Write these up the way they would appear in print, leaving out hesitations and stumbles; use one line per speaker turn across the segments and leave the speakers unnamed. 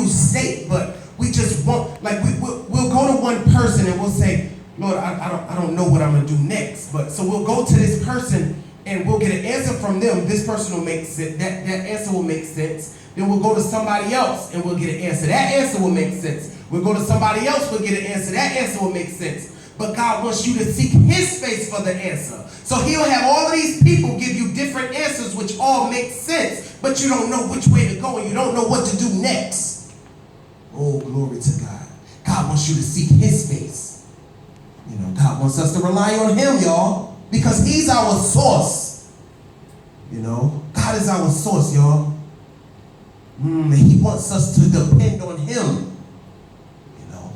sake, but we just want, like, we'll go to one person and we'll say, Lord, I don't know what I'm going to do next. But so we'll go to this person and we'll get an answer from them. This person will make sense. That answer will make sense. Then we'll go to somebody else and we'll get an answer. That answer will make sense. We'll go to somebody else, we'll get an answer. That answer will make sense. But God wants you to seek his face for the answer. So he'll have all of these people give you different answers which all make sense, but you don't know which way to go and you don't know what to do next. Oh, glory to God. God wants you to seek his face. You know, God wants us to rely on him, y'all, because he's our source. You know, God is our source, y'all. He wants us to depend on him. You know,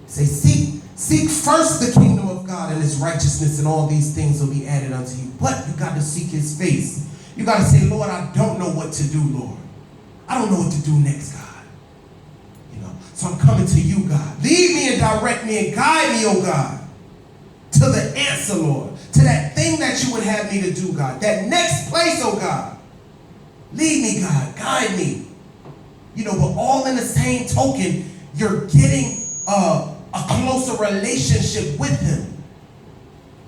say, seek first the kingdom of God and his righteousness, and all these things will be added unto you. But you got to seek his face. You got to say, Lord, I don't know what to do, Lord. I don't know what to do next, God. You know, so I'm coming to you, God. Lead me and direct me and guide me, oh God, to the answer, Lord, to that thing that you would have me to do, God. That next place, oh God. Lead me, God. Guide me. You know, but all in the same token, you're getting a closer relationship with him,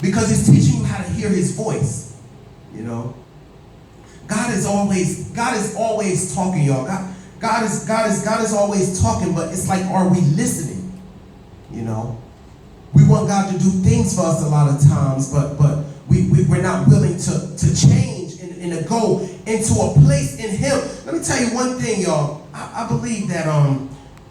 because he's teaching you how to hear his voice. You know, God is always talking, y'all. God is always talking, but it's like, are we listening? You know, we want God to do things for us a lot of times, but we're not willing to change and to go into a place in him. Let me tell you one thing, y'all. I believe that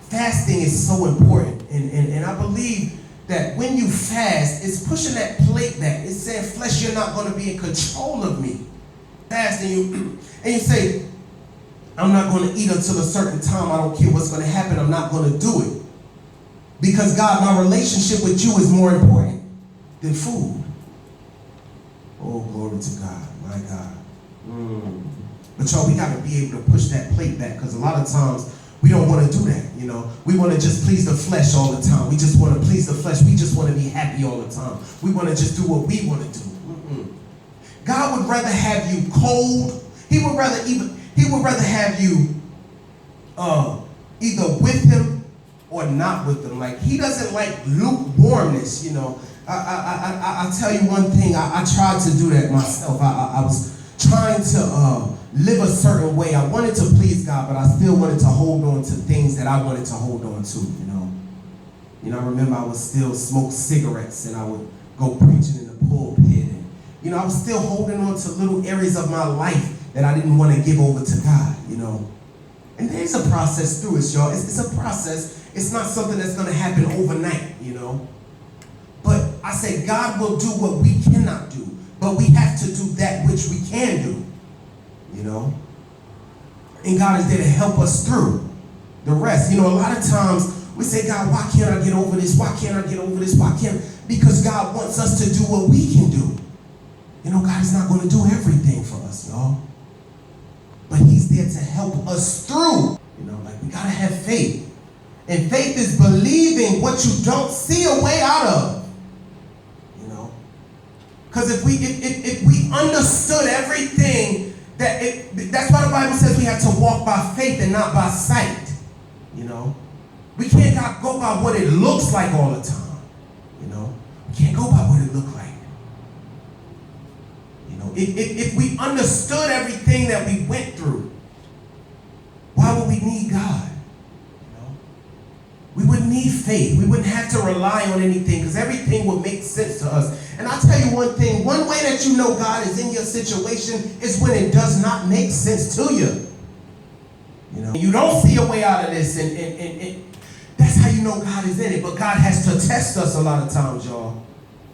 fasting is so important, and I believe that when you fast, it's pushing that plate back. It's saying, flesh, you're not going to be in control of me. Fast, and you say, I'm not going to eat until a certain time. I don't care what's going to happen. I'm not going to do it. Because, God, my relationship with you is more important than food. Oh, glory to God. My God. But, y'all, we got to be able to push that plate back, because a lot of times we don't want to do that, you know. We want to just please the flesh all the time. We just want to please the flesh. We just want to be happy all the time. We want to just do what we want to do. God would rather have you cold. He would rather have you either with him or not with him. Like, he doesn't like lukewarmness, you know. I'll tell you one thing. I tried to do that myself. I was trying to live a certain way. I wanted to please God, but I still wanted to hold on to things that I wanted to hold on to, you know. You know, I remember I would still smoke cigarettes, and I would go preaching in the pulpit. And, you know, I was still holding on to little areas of my life that I didn't want to give over to God, you know. And there's a process through it, y'all. It's a process. It's not something that's going to happen overnight, you know. But I say God will do what we cannot do, but we have to do that which we can do, you know. And God is there to help us through the rest. You know, a lot of times we say, God, why can't I get over this? Why can't I get over this? Why can't? Because God wants us to do what we can do. You know, God is not going to do everything for us, y'all. But he's there to help us through. You know, like, we got to have faith. And faith is believing what you don't see a way out of. You know? Because if we understood everything, that's why the Bible says we have to walk by faith and not by sight. You know? We can't go by what it looks like all the time. You know? We can't go by what it looks like. You know? If we understood everything that we went through, why would we need God? We wouldn't need faith. We wouldn't have to rely on anything, because everything would make sense to us. And I'll tell you one thing. One way that you know God is in your situation is when it does not make sense to you. You know, you don't see a way out of this, and that's how you know God is in it. But God has to test us a lot of times, y'all.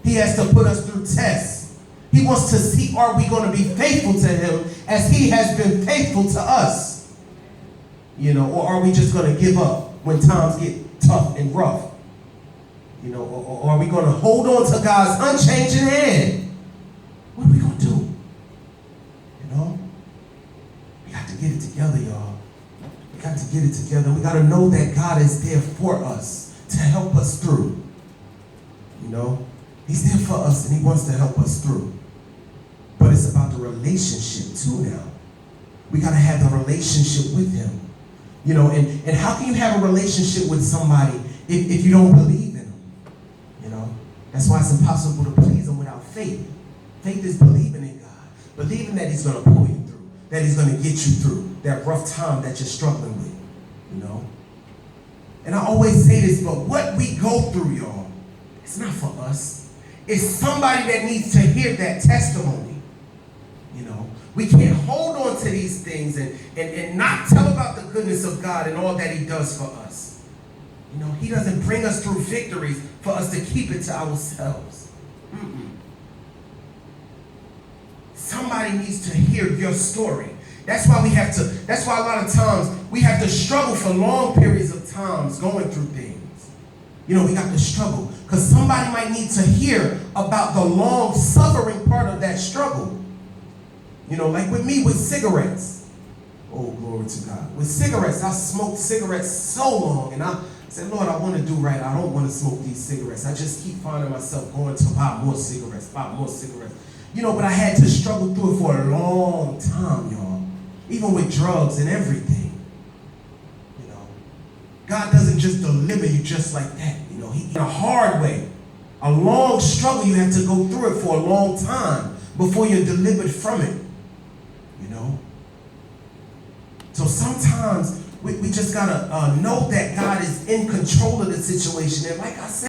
He has to put us through tests. He wants to see, are we going to be faithful to him as he has been faithful to us? You know, or are we just going to give up when times get tough and rough? You know, or are we going to hold on to God's unchanging hand? What are we going to do? You know? We got to get it together, y'all. We got to get it together. We got to know that God is there for us to help us through. You know? He's there for us, and he wants to help us through. But it's about the relationship too now. We got to have the relationship with him. You know, and how can you have a relationship with somebody if you don't believe in them? You know, that's why it's impossible to please them without faith. Faith is believing in God, believing that he's going to pull you through, that he's going to get you through that rough time that you're struggling with, you know. And I always say this, but what we go through, y'all, it's not for us. It's somebody that needs to hear that testimony, you know. We can't hold on to these things and not tell about the goodness of God and all that he does for us. You know, he doesn't bring us through victories for us to keep it to ourselves. Somebody needs to hear your story. That's why a lot of times we have to struggle for long periods of times going through things. You know, we got to struggle because somebody might need to hear about the long suffering part of that struggle. You know, like with me with cigarettes. Oh, glory to God. With cigarettes, I smoked cigarettes so long, and I said, Lord, I want to do right. I don't want to smoke these cigarettes. I just keep finding myself going to buy more cigarettes. You know, but I had to struggle through it for a long time, y'all. Even with drugs and everything. You know, God doesn't just deliver you just like that. You know, in a hard way. A long struggle, you have to go through it for a long time before you're delivered from it. You know? So sometimes we just gotta know that God is in control of the situation. And like I said,